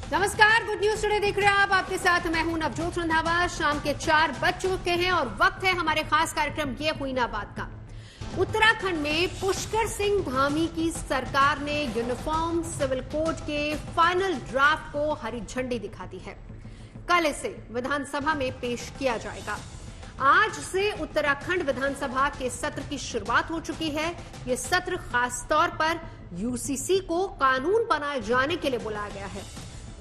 नमस्कार, good news today देख रहे हैं आप। आपके साथ मैं हूं नवजोत रंधावा। शाम के 4 बज चुके हैं और वक्त है हमारे खास कार्यक्रम ये हुई ना बात का। उत्तराखंड में पुष्कर सिंह धामी की सरकार ने यूनिफॉर्म सिविल कोड के फाइनल ड्राफ्ट को हरी झंडी दिखा दी है। कल इसे विधानसभा में पेश किया जाएगा। आज से उत्तराखंड विधानसभा के सत्र की शुरुआत हो चुकी है। ये सत्र खासतौर पर यूसीसी को कानून बनाए जाने के लिए बुलाया गया है।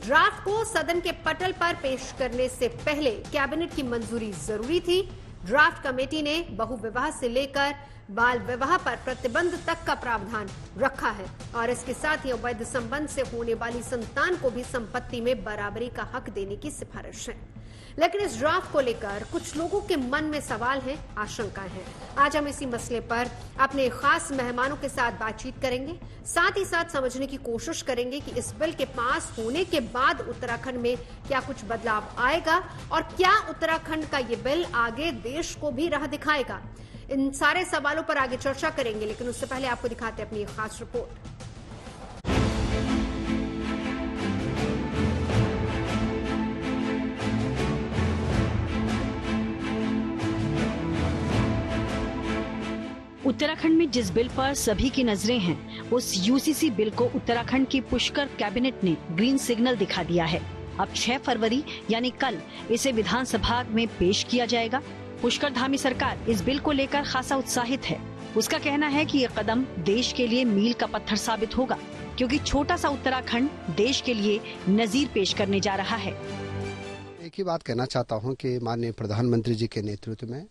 ड्राफ्ट को सदन के पटल पर पेश करने से पहले कैबिनेट की मंजूरी जरूरी थी। ड्राफ्ट कमेटी ने बहुविवाह से लेकर बाल विवाह पर प्रतिबंध तक का प्रावधान रखा है और इसके साथ ही अवैध संबंध से होने वाली संतान को भी संपत्ति में बराबरी का हक देने की सिफारिश है। लेकिन इस ड्राफ्ट को लेकर कुछ लोगों के मन में सवाल हैं, आशंकाएं हैं। आज हम इसी मसले पर अपने खास मेहमानों के साथ बातचीत करेंगे, साथ ही साथ समझने की कोशिश करेंगे कि इस बिल के पास होने के बाद उत्तराखंड में क्या कुछ बदलाव आएगा और क्या उत्तराखंड का ये बिल आगे देश को भी राह दिखाएगा। इन सारे सवालों पर आगे चर्चा करेंगे, लेकिन उससे पहले आपको दिखाते हैं अपनी एक खास रिपोर्ट। उत्तराखंड में जिस बिल पर सभी की नजरें हैं, उस यूसीसी बिल को उत्तराखंड की पुष्कर कैबिनेट ने ग्रीन सिग्नल दिखा दिया है। अब 6 फरवरी यानी कल इसे विधानसभा में पेश किया जाएगा। पुष्कर धामी सरकार इस बिल को लेकर खासा उत्साहित है। उसका कहना है कि ये कदम देश के लिए मील का पत्थर साबित होगा, क्योंकि छोटा सा उत्तराखंड देश के लिए नजीर पेश करने जा रहा है। एक ही बात कहना चाहता हूँ कि माननीय प्रधानमंत्री जी के नेतृत्व में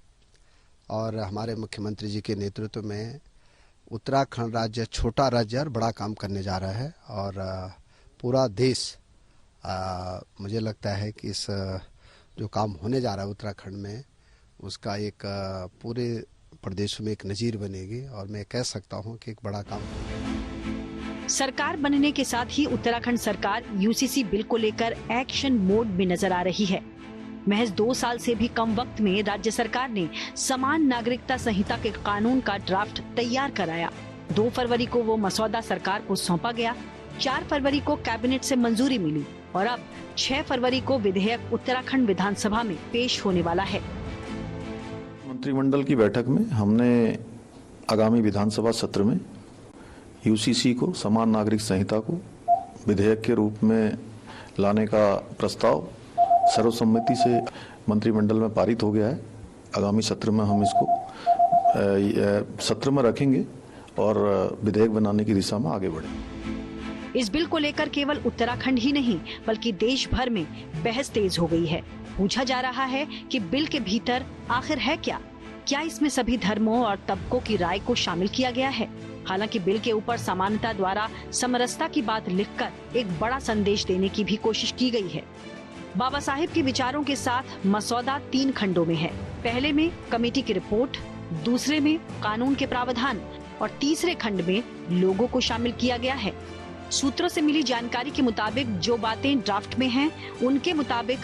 और हमारे मुख्यमंत्री जी के नेतृत्व में उत्तराखंड राज्य छोटा राज्य और बड़ा काम करने जा रहा है और पूरा देश मुझे लगता है कि इस जो काम होने जा रहा है उत्तराखंड में उसका एक पूरे प्रदेश में एक नजीर बनेगी और मैं कह सकता हूं कि एक बड़ा काम। सरकार बनने के साथ ही उत्तराखंड सरकार यूसीसी बिल को लेकर एक्शन मोड में नजर आ रही है। महज 2 साल से भी कम वक्त में राज्य सरकार ने समान नागरिकता संहिता के कानून का ड्राफ्ट तैयार कराया। 2 फरवरी को वो मसौदा सरकार को सौंपा गया। 4 फरवरी को कैबिनेट से मंजूरी मिली और अब 6 फरवरी को विधेयक उत्तराखंड विधानसभा में पेश होने वाला है। मंत्रिमंडल की बैठक में हमने आगामी विधानसभा सत्र में यूसीसी को, समान नागरिक संहिता को विधेयक के रूप में लाने का प्रस्ताव सर्वसम्मति से मंत्रिमंडल में पारित हो गया है। आगामी सत्र में हम इसको सत्र में रखेंगे और विधेयक बनाने की दिशा में आगे बढ़ेंगे। इस बिल को लेकर केवल उत्तराखंड ही नहीं बल्कि देश भर में बहस तेज हो गई है। पूछा जा रहा है कि बिल के भीतर आखिर है क्या? क्या इसमें सभी धर्मों और तबकों की राय को शामिल किया गया है? हालांकि बिल के ऊपर समानता द्वारा समरसता की बात लिखकर एक बड़ा संदेश देने की भी कोशिश की गई है। बाबा साहिब के विचारों के साथ मसौदा 3 खंडों में है। पहले में कमेटी की रिपोर्ट, दूसरे में कानून के प्रावधान और तीसरे खंड में लोगों को शामिल किया गया है। सूत्रों से मिली जानकारी के मुताबिक जो बातें ड्राफ्ट में हैं, उनके मुताबिक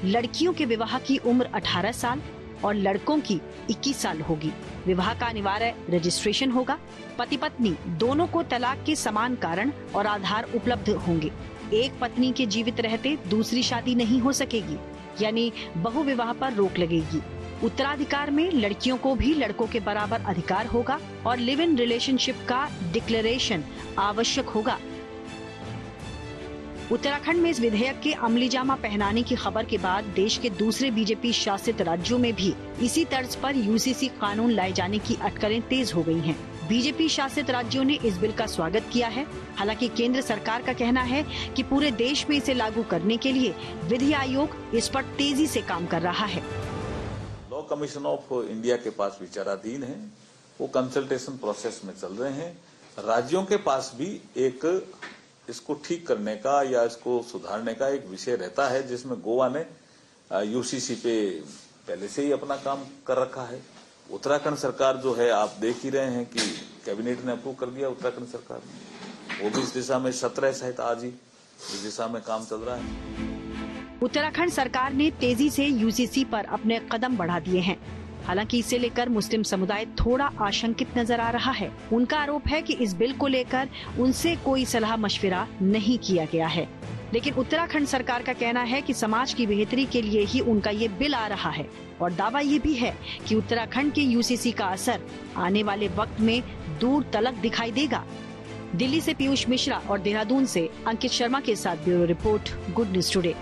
लड़कियों के विवाह की उम्र 18 साल और लड़कों की 21 साल होगी। विवाह का अनिवार्य रजिस्ट्रेशन होगा। पति पत्नी दोनों को तलाक के समान कारण और आधार उपलब्ध होंगे। एक पत्नी के जीवित रहते दूसरी शादी नहीं हो सकेगी, यानी बहुविवाह पर रोक लगेगी। उत्तराधिकार में लड़कियों को भी लड़कों के बराबर अधिकार होगा और लिव इन रिलेशनशिप का डिक्लेरेशन आवश्यक होगा। उत्तराखंड में इस विधेयक के अमलीजामा पहनाने की खबर के बाद देश के दूसरे बीजेपी शासित राज्यों में भी इसी तर्ज पर यूसीसी कानून लाए जाने की अटकलें तेज हो गई हैं। बीजेपी शासित राज्यों ने इस बिल का स्वागत किया है। हालांकि केंद्र सरकार का कहना है कि पूरे देश में इसे लागू करने के लिए विधि आयोग इस पर तेजी से काम कर रहा है। लॉ कमीशन ऑफ इंडिया के पास विचाराधीन है, वो कंसल्टेशन प्रोसेस में चल रहे हैं। राज्यों के पास भी एक इसको ठीक करने का या इसको सुधारने का एक विषय रहता है, जिसमें गोवा ने यूसीसी पे पहले से ही अपना काम कर रखा है। उत्तराखंड सरकार जो है, आप देख ही रहे हैं कि कैबिनेट ने अप्रूव कर दिया उत्तराखंड सरकार ने, वो भी इस दिशा में 17 सहित आज ही इस दिशा में काम चल रहा है। उत्तराखंड सरकार ने तेजी से यूसीसी पर अपने कदम बढ़ा दिए हैं। हालांकि इसे लेकर मुस्लिम समुदाय थोड़ा आशंकित नजर आ रहा है। उनका आरोप है कि इस बिल को लेकर उनसे कोई सलाह मशविरा नहीं किया गया है। लेकिन उत्तराखंड सरकार का कहना है कि समाज की बेहतरी के लिए ही उनका ये बिल आ रहा है और दावा ये भी है कि उत्तराखंड के यूसीसी का असर आने वाले वक्त में दूर तलक दिखाई देगा। दिल्ली से पीयूष मिश्रा और देहरादून से अंकित शर्मा के साथ bureau report, good news today.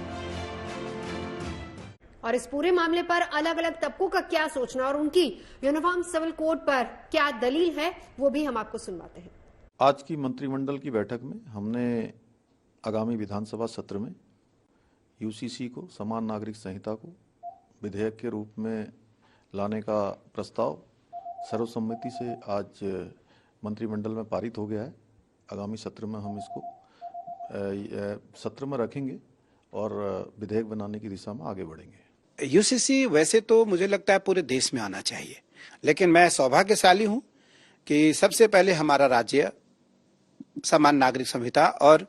और इस पूरे मामले पर अलग अलग तबकों का क्या सोचना और उनकी यूनिफॉर्म सिविल कोड पर क्या दलील है, वो भी हम आपको सुनवाते हैं। आज की मंत्रिमंडल की बैठक में हमने आगामी विधानसभा सत्र में यूसीसी को, समान नागरिक संहिता को विधेयक के रूप में लाने का प्रस्ताव सर्वसम्मति से आज मंत्रिमंडल में पारित हो गया है। आगामी सत्र में हम इसको सत्र में रखेंगे और विधेयक बनाने की दिशा में आगे बढ़ेंगे। यूसीसी वैसे तो मुझे लगता है पूरे देश में आना चाहिए, लेकिन मैं सौभाग्यशाली हूं कि सबसे पहले हमारा राज्य समान नागरिक संहिता और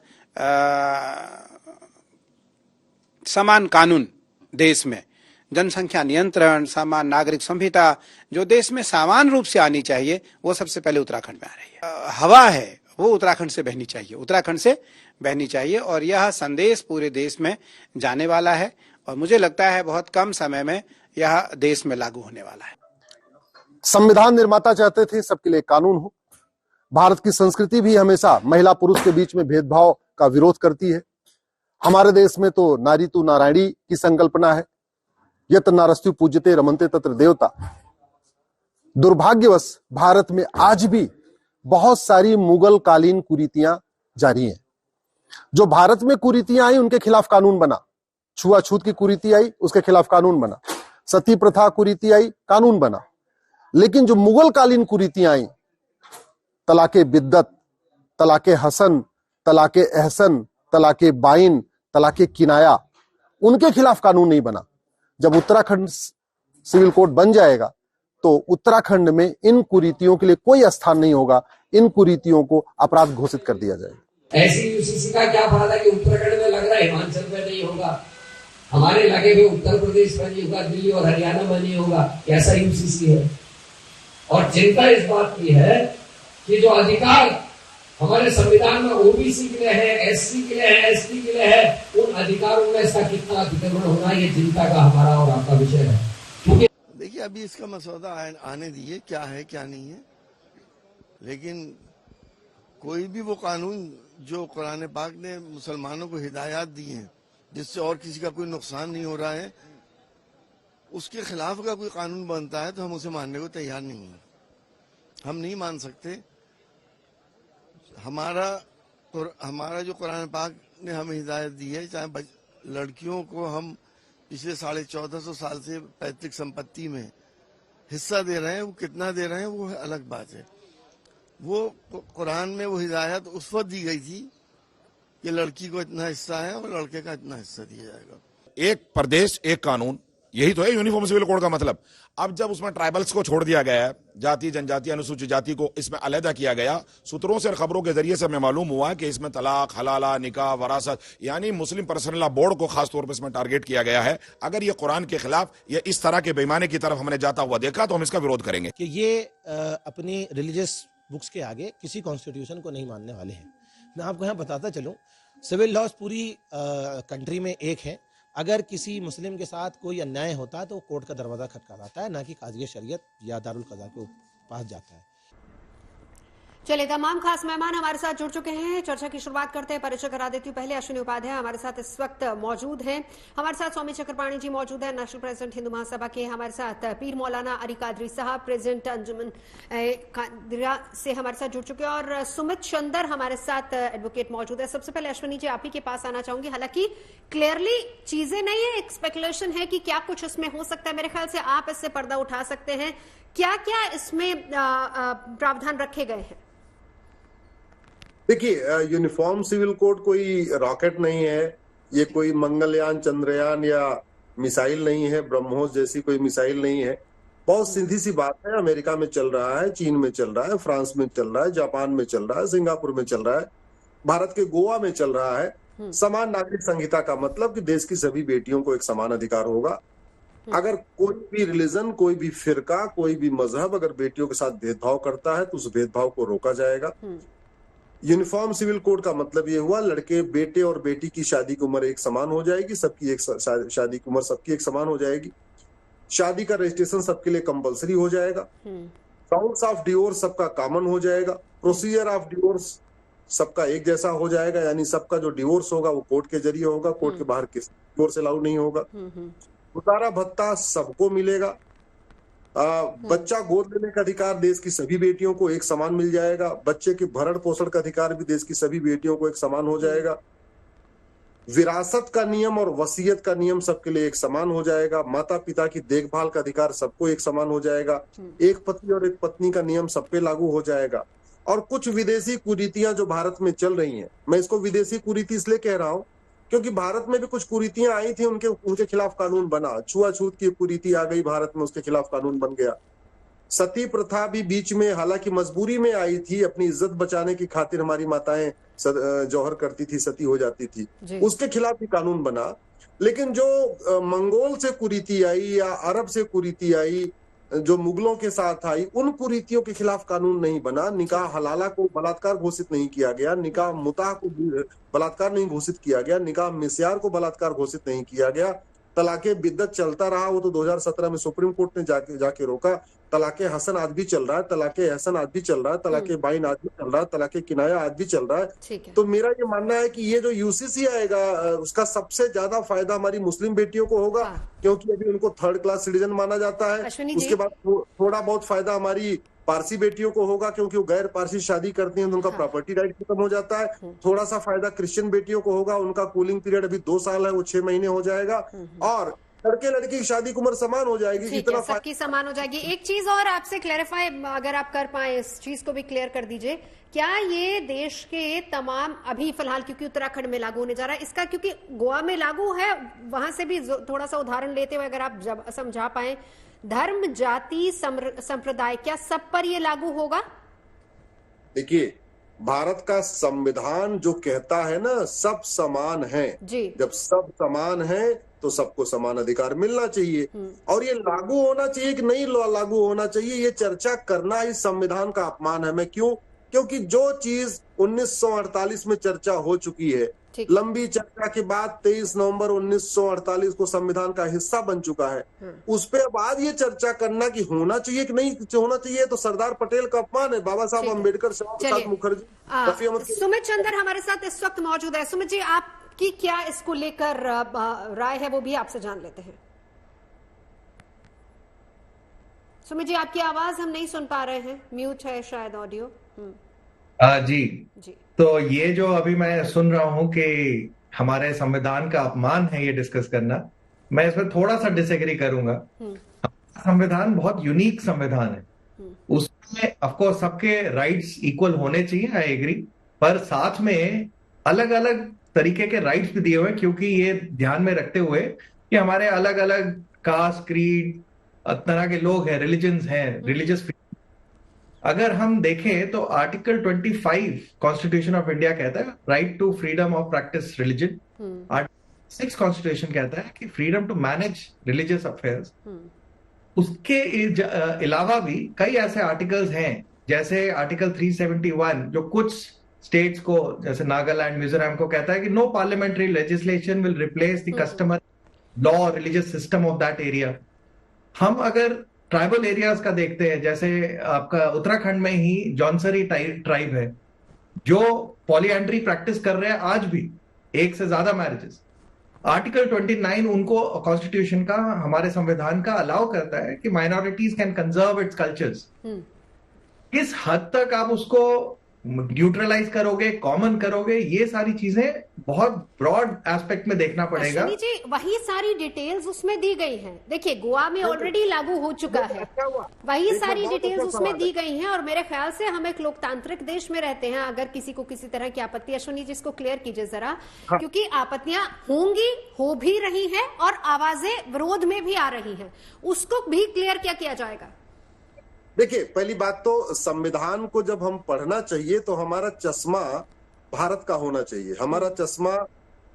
समान कानून, देश में जनसंख्या नियंत्रण, समान नागरिक संहिता जो देश में समान रूप से आनी चाहिए, वो सबसे पहले उत्तराखंड में आ रही है। हवा है वो उत्तराखंड से बहनी चाहिए, उत्तराखंड से बहनी चाहिए और यह संदेश पूरे देश में जाने वाला है और मुझे लगता है बहुत कम समय में यह देश में लागू होने वाला है। संविधान निर्माता चाहते थे सबके लिए कानून हो। भारत की संस्कृति भी हमेशा महिला पुरुष के बीच में भेदभाव का विरोध करती है। हमारे देश में तो नारी तु नारायणी की संकल्पना है, यत नारस्तु पूज्यते रमन्ते तत्र देवता। दुर्भाग्यवश भारत में आज भी बहुत सारी मुगल कालीन कुरीतियां जारी हैं। जो भारत में कुरीतियां आई उनके खिलाफ कानून बना, छुआछूत की कुरीति आई उसके खिलाफ कानून बना, सती प्रथा कुरीति आई कानून बना। लेकिन जो मुगल कालीन कुरीतियां आई, तलाके बिद्दत, तलाके हसन, तलाके एहसन, तलाके बाइन, तलाके किनाया, उनके खिलाफ कानून नहीं बना। जब उत्तराखंड सिविल कोड बन जाएगा तो उत्तराखंड में इन कुरीतियों के लिए कोई स्थान नहीं होगा, इन कुरीतियों को अपराध घोषित कर दिया जाएगा। ऐसी यूसीसी का क्या फायदा कि उत्तराखंड में लग रहा है, हिमाचल में नहीं होगा, हमारे इलाके में उत्तर प्रदेश में नहीं होगा, दिल्ली और हरियाणा में नहीं होगा। ऐसा यूसीसी है। और चिंता इस बात की है कि जो अधिकार हमारे संविधान में ओबीसी के लिए है, एससी के लिए है, एसटी के लिए है, उन अधिकारों में इसका कितना अतिक्रमण होना, ये चिंता का हमारा और आपका विषय है। क्योंकि देखिए अभी इसका मसौदा आने दीजिए, क्या है क्या नहीं है, लेकिन कोई भी वो कानून जो कुरान पाक ने मुसलमानों को हिदायत दी है जिससे और किसी का कोई नुकसान नहीं हो रहा है, उसके खिलाफ का कोई कानून बनता है तो हम उसे मानने को तैयार नहीं हैं। हम नहीं मान सकते। हमारा जो कुरान पाक ने हमें हिदायत दी है, चाहे लड़कियों को हम पिछले 1450 साल से पैतृक संपत्ति में हिस्सा दे रहे हैं, वो कितना दे रहे हैं वो अलग बात है। वो कुरान में वो हिदायत उस वक्त दी गई थी कि लड़की को इतना हिस्सा है और लड़के का इतना हिस्सा दिया जाएगा। एक प्रदेश एक कानून, यही तो है यूनिफॉर्म सिविल कोड का मतलब। अब जब उसमें ट्राइबल्स को छोड़ दिया गया है, जाति जनजाति अनुसूचित जाति को इसमें अलहदा किया गया, सूत्रों से और खबरों के जरिए से हमें मालूम हुआ कि इसमें तलाक, हलाला, निकाह, वरासत यानी मुस्लिम पर्सनल लॉ बोर्ड को खास तौर पर इसमें टारगेट किया गया है। अगर ये कुरान के खिलाफ या इस तरह के बेईमानी की तरफ हमने जाता हुआ देखा तो हम इसका विरोध करेंगे। कि ये अपनी रिलीजियस बुक्स के आगे किसी कॉन्स्टिट्यूशन को नहीं मानने वाले हैं। मैं आपको यहाँ बताता चलूँ, सिविल लॉज पूरी कंट्री में एक है। अगर किसी मुस्लिम के साथ कोई अन्याय होता है तो कोर्ट का दरवाजा खटखटाता है, ना कि काज़ी शरीयत या दारुल कज़ा के पास जाता है। चलिए, तमाम खास मेहमान हमारे साथ जुड़ चुके हैं। चर्चा की शुरुआत करते हैं। परिचय करा देती हूँ। पहले अश्विनी उपाध्याय हमारे साथ इस वक्त मौजूद हैं। हमारे साथ स्वामी चक्रपाणी जी मौजूद हैं, नेशनल प्रेसिडेंट हिंदू महासभा के। हमारे साथ पीर मौलाना अली कादरी साहब, प्रेसिडेंट अंजुमन कादरिया से हमारे साथ जुड़ चुके हैं, और सुमित चंदर हमारे साथ एडवोकेट मौजूद है। सबसे पहले अश्विनी जी, आप ही के पास आना चाहूंगी। हालांकि क्लियरली चीजें नहीं है, एक स्पेकुलेशन है कि क्या कुछ इसमें हो सकता है। मेरे ख्याल से आप इससे पर्दा उठा सकते हैं। क्या क्या इसमें प्रावधान रखे गए हैं? देखिए, यूनिफॉर्म सिविल कोड कोई रॉकेट नहीं है, ये कोई मंगलयान, चंद्रयान या मिसाइल नहीं है, ब्रह्मोस जैसी कोई मिसाइल नहीं है। बहुत सीधी सी बात है, अमेरिका में चल रहा है, चीन में चल रहा है, फ्रांस में चल रहा है, जापान में चल रहा है, सिंगापुर में चल रहा है, भारत के गोवा में चल रहा है। समान नागरिक संहिता का मतलब कि देश की सभी बेटियों को एक समान अधिकार होगा। अगर कोई भी रिलीजन, कोई भी फिरका, कोई भी मजहब अगर बेटियों के साथ भेदभाव करता है तो उस भेदभाव को रोका जाएगा। यूनिफॉर्म सिविल कोड का मतलब ये हुआ लड़के, बेटे और बेटी की शादी की उम्र एक समान हो जाएगी, सबकी एक शादी की उम्र सबकी एक समान हो जाएगी। शादी का रजिस्ट्रेशन सबके लिए कंपलसरी हो जाएगा। काउंट्स ऑफ डिवोर्स सबका कॉमन हो जाएगा। प्रोसीजर ऑफ डिवोर्स सबका एक जैसा हो जाएगा, यानी सबका जो डिवोर्स होगा वो कोर्ट के जरिए होगा, कोर्ट के बाहर किसी डिवोर्स अलाउ नहीं होगा। उतारा भत्ता सबको मिलेगा। बच्चा गोद लेने का अधिकार देश की सभी बेटियों को एक समान मिल जाएगा। बच्चे के भरण पोषण का अधिकार भी देश की सभी बेटियों को एक समान हो जाएगा। विरासत का नियम और वसीयत का नियम सबके लिए एक समान हो जाएगा। माता पिता की देखभाल का अधिकार सबको एक समान हो जाएगा। एक पति और एक पत्नी का नियम सब पे लागू हो जाएगा। और कुछ विदेशी कुरीतियां जो भारत में चल रही हैं, मैं इसको विदेशी कुरीति इसलिए कह रहा हूं क्योंकि भारत में भी कुछ कुरीतियां आई थी, उनके खिलाफ कानून बना। छुआछूत की कुरीति आ गई भारत में, उसके खिलाफ कानून बन गया। सती प्रथा भी बीच में हालांकि मजबूरी में आई थी, अपनी इज्जत बचाने की खातिर हमारी माताएं जौहर करती थी, सती हो जाती थी, उसके खिलाफ भी कानून बना। लेकिन जो मंगोल से कुरीति आई या अरब से कुरीति आई, जो मुगलों के साथ आई, उन कुरीतियों के खिलाफ कानून नहीं बना। निकाह हलाला को बलात्कार घोषित नहीं किया गया, निकाह मुताह को बलात्कार नहीं घोषित किया गया, निकाह मिस्यार को बलात्कार घोषित नहीं किया गया। तलाके बिद्दत चलता रहा, वो तो 2017 में सुप्रीम कोर्ट ने जाके रोका। तलाके हसन आज भी चल रहा है, तलाके हसन आज भी चल रहा है, तलाके बाइन आज भी चल रहा है, तलाके किनाया आज भी चल रहा है। तो मेरा ये मानना है कि ये जो यूसीसी आएगा उसका सबसे ज्यादा फायदा हमारी मुस्लिम बेटियों को होगा, क्योंकि अभी उनको थर्ड क्लास सिटीजन माना जाता है। उसके बाद थोड़ा बहुत फायदा हमारी पारसी बेटियों को होगा, क्योंकि वो गैर पारसी शादी करती हैं तो उनका प्रॉपर्टी राइट खत्म हो जाता है। थोड़ा सा फायदा क्रिश्चियन बेटियों को होगा, उनका कूलिंग पीरियड अभी 2 साल है, वो 6 महीने हो जाएगा। और लड़के लड़की की शादी की उम्र समान हो जाएगी, इतना सबकी समान हो जाएगी। एक चीज और आपसे क्लैरिफाई अगर आप कर पाए, इस चीज को भी क्लियर कर दीजिए, क्या ये देश के तमाम, अभी फिलहाल क्योंकि उत्तराखंड में लागू होने जा रहा है इसका, क्योंकि गोवा में लागू है, वहां से भी थोड़ा सा उदाहरण लेते हुए अगर आप समझा पाए, धर्म, जाति, संप्रदाय, क्या सब पर ये लागू होगा? देखिए, भारत का संविधान जो कहता है ना, सब समान है। जब सब समान है तो सबको समान अधिकार मिलना चाहिए। और ये लागू होना चाहिए कि नहीं लागू होना चाहिए, ये चर्चा करना ही संविधान का अपमान है। मैं क्योंकि जो चीज 1948 में चर्चा हो चुकी है, लंबी चर्चा के बाद 23 नवंबर 1948 को संविधान का हिस्सा बन चुका है, उस पे अब आज ये चर्चा करना कि होना चाहिए कि नहीं होना चाहिए, तो सरदार पटेल का अपमान है। बाबा साहब अम्बेडकर, श्यामा प्रसाद मुखर्जी, रफी अहमद। सुमित चंद्र हमारे साथ इस वक्त मौजूद है। सुमित जी, आपकी क्या इसको लेकर राय है, वो भी आपसे जान लेते हैं। सुमित जी, आपकी आवाज हम नहीं सुन पा रहे हैं, म्यूट है शायद ऑडियो। जी, तो ये जो अभी मैं सुन रहा हूं कि हमारे संविधान का अपमान है ये डिस्कस करना, मैं इसमें थोड़ा सा डिसएग्री करूंगा। संविधान बहुत यूनिक संविधान है, उसमें ऑफकोर्स सबके राइट्स इक्वल होने चाहिए, आई एग्री, पर साथ में अलग अलग तरीके के राइट्स भी दिए हुए, क्योंकि ये ध्यान में रखते हुए कि हमारे अलग अलग कास्ट, क्रीड, तरह के लोग हैं, रिलीजन्स हैं, रिलीजियस। अगर हम देखें तो आर्टिकल 25 कॉन्स्टिट्यूशन ऑफ इंडिया कहता है right to freedom of practice religion. Article 6 constitution कहता है कि freedom to manage religious affairs. उसके अलावा भी कई ऐसे आर्टिकल्स हैं, जैसे आर्टिकल 371 जो कुछ स्टेट्स को, जैसे नागालैंड, मिजोरम को कहता है कि no parliamentary legislation will replace the customer law religious system of that area. हम अगर ट्राइबल एरियाज का देखते हैं, जैसे आपका उत्तराखंड में ही जॉनसरी ट्राइब है जो पॉलीएंड्री प्रैक्टिस कर रहे हैं आज भी, एक से ज्यादा मैरिजेस। आर्टिकल 29 उनको कॉन्स्टिट्यूशन का, हमारे संविधान का अलाउ करता है कि minorities can conserve it's cultures. किस हद तक आप उसको न्यूट्रलाइज करोगे, कॉमन करोगे, ये सारी चीजें बहुत ब्रॉड एस्पेक्ट में देखना पड़ेगा। जी, वही सारी डिटेल्स उसमें दी गई हैं। देखिए, गोवा में ऑलरेडी लागू हो चुका है, वही सारी डिटेल्स उसमें दी गई हैं। और मेरे ख्याल से हम एक लोकतांत्रिक देश में रहते हैं। अगर किसी को किसी तरह की आपत्ति, अश्विनी जी इसको क्लियर कीजिए जरा, क्योंकि आपत्तियां होंगी, हो भी रही है और आवाजें विरोध में भी आ रही है, उसको भी क्लियर किया जाएगा। देखिए, पहली बात तो संविधान को जब हम पढ़ना चाहिए तो हमारा चश्मा भारत का होना चाहिए। हमारा चश्मा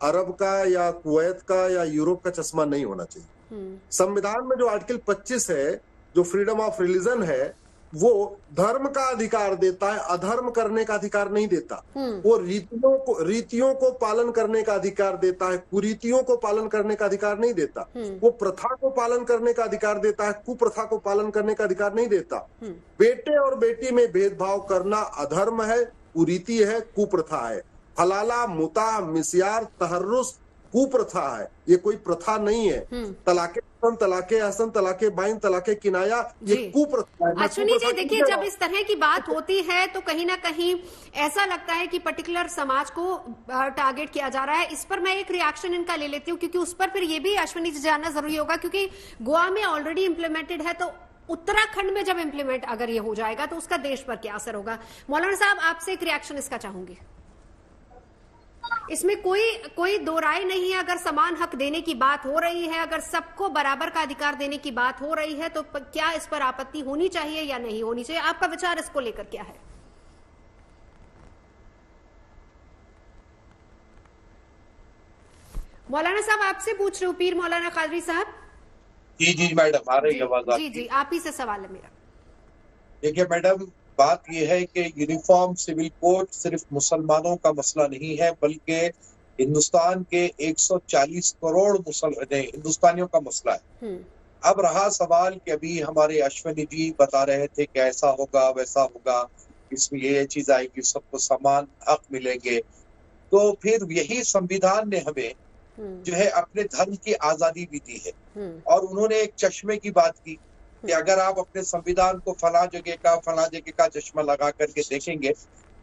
अरब का या कुवैत का या यूरोप का चश्मा नहीं होना चाहिए। संविधान में जो आर्टिकल 25 है, जो फ्रीडम ऑफ रिलीजन है, वो धर्म का अधिकार देता है, अधर्म करने का अधिकार नहीं देता। वो रीतियों को पालन करने का अधिकार देता है, कुरीतियों को पालन करने का अधिकार नहीं देता। वो प्रथा को पालन करने का अधिकार देता है, कुप्रथा को पालन करने का अधिकार नहीं देता। बेटे और बेटी में भेदभाव करना अधर्म है, कुरीति है, कुप्रथा है। हलाला, मुता, मिस्यार, तहर्रुस कुप्रथा है, ये कोई प्रथा नहीं है। तलाके हसन, तलाके हसन, तलाके बाइन, तलाके किनाया, ये कुप्रथा है। अश्विनी जी देखिए, जब इस तरह की बात होती है तो कहीं ना कहीं ऐसा लगता है कि पर्टिकुलर समाज को टारगेट किया जा रहा है। इस पर मैं एक रिएक्शन इनका ले लेती हूँ, क्योंकि उस पर फिर ये भी अश्विनी जी जानना जरूरी होगा, क्योंकि गोवा में ऑलरेडी इम्प्लीमेंटेड है, तो उत्तराखंड में जब इम्प्लीमेंट अगर ये हो जाएगा तो उसका देश पर क्या असर होगा। मौलाना साहब, आपसे एक रिएक्शन इसका चाहूंगी। इसमें कोई दो राय नहीं है। अगर समान हक देने की बात हो रही है, अगर सबको बराबर का अधिकार देने की बात हो रही है, तो क्या इस पर आपत्ति होनी चाहिए या नहीं होनी चाहिए? आपका विचार इसको लेकर क्या है? मौलाना साहब, आपसे पूछ रहे हो, पीर मौलाना कादरी साहब। जी मैडम, आ रही आवाज? जी, आप ही से सवाल है मेरा। देखिए मैडम, बात यह है कि यूनिफॉर्म सिविल कोड सिर्फ मुसलमानों का मसला नहीं है, बल्कि हिंदुस्तान के 140 करोड़ हिंदुस्तानियों का मसला है। अब रहा सवाल कि अभी हमारे अश्विनी जी बता रहे थे कि ऐसा होगा वैसा होगा, इसमें ये चीज आएगी, सबको समान हक मिलेंगे। तो फिर यही संविधान ने हमें जो है अपने धर्म की आजादी भी दी है। और उन्होंने एक चश्मे की बात की कि अगर आप अपने संविधान को फला जगह का चश्मा लगा करके देखेंगे,